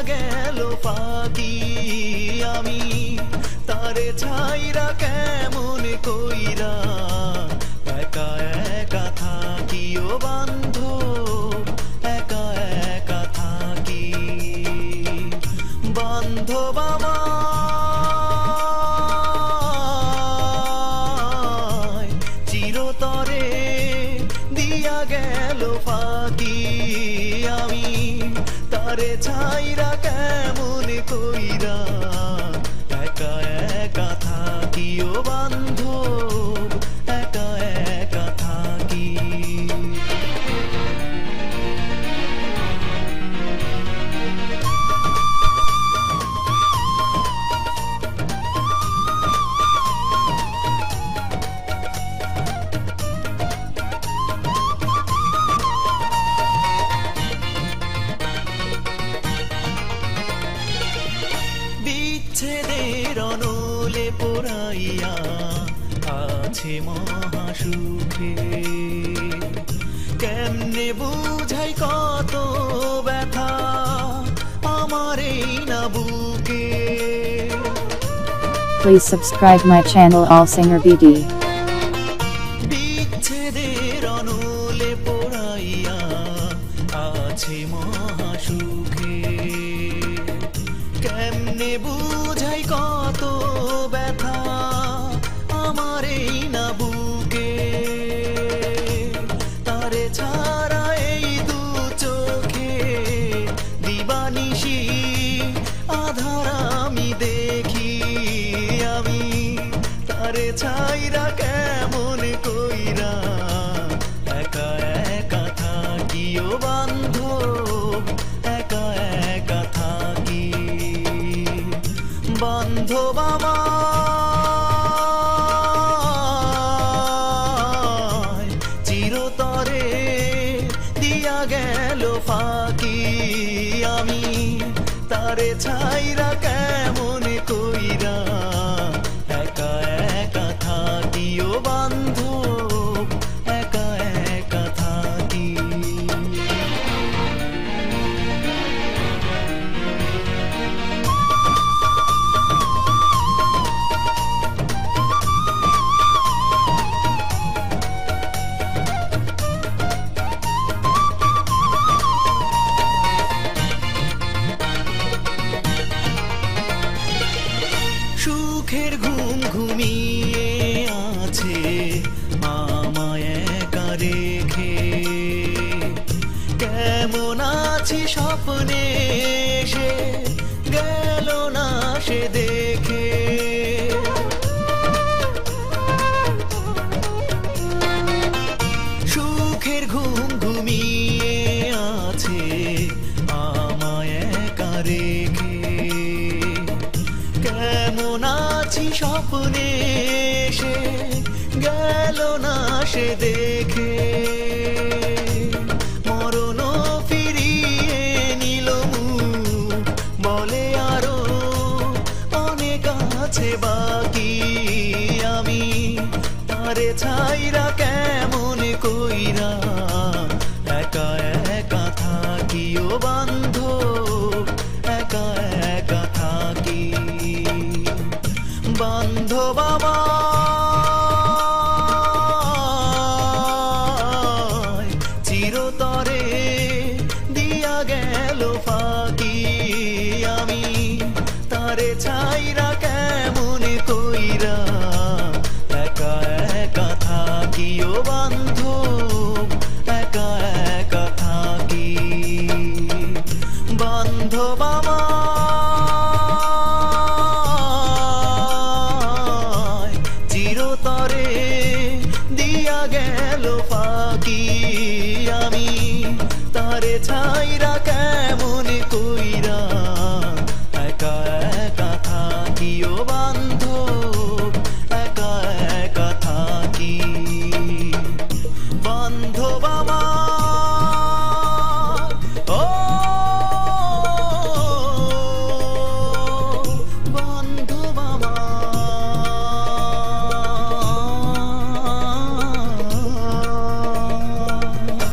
গেল ফাঁকি আমি তারে ছাইরা কেমন কইরা একা একা থাকি ও বান্ধব একা একা থাকি বান্ধব আমায় চিরতরে দিয়া গেল ফাঁকি আমি তারে ছাইরা কেমন কইরা একা একা থাকি ও বান্ধব একা একা থাকি বিচ্ছেদের অনলে পোড়াইয়া আছে মহাসুখে কেমনে বুঝাই কত ব্যথা আমার এই না বুকে Please subscribe my channel All Singer BD. বিচ্ছেদের অনলে পোড়াইয়া আছে মহাসুখে কেমনে বুঝাই কত ব্যথা আমার এই না বুকে তারে ছাড়া এই দু চোখে দিবানিশি আধার আমি দেখি আমি তারে ছাইরা কেমন কইরা একা একা থাকি ও বান্ধব একা একা থাকি বান্ধব আমায় চিরতরে দিয়া গেল ফাঁকি আমি তারে ছাইরা কেমন কইরা একা একা থাকি ও বান্ধব একা একা থাকি সুখের ঘুম ঘুমিয়ে আছে আমায় একা রেখে কেমন আছি স্বপ্নে সে গেল না সে দেখে সুখের ঘুম ঘুমিয়ে আছে আমায় একা রেখে কেমন আছি স্বপ্নে সে গেল না সে দেখে মরণ ফিরিয়ে নিল মুখ বলে আরো অনেক আছে বাকি আমি তারে ছাইরা কেমন কইরা একা একা থাকি ও বান্ধব একা একা থাকি বান্ধব আমায় চিরতরে দিয়া গেল ফাঁকি আমি তারে ছাইরা কেমন কইরা একা একা থাকি ও বান্ধব একা একা থাকি বান্ধব আমার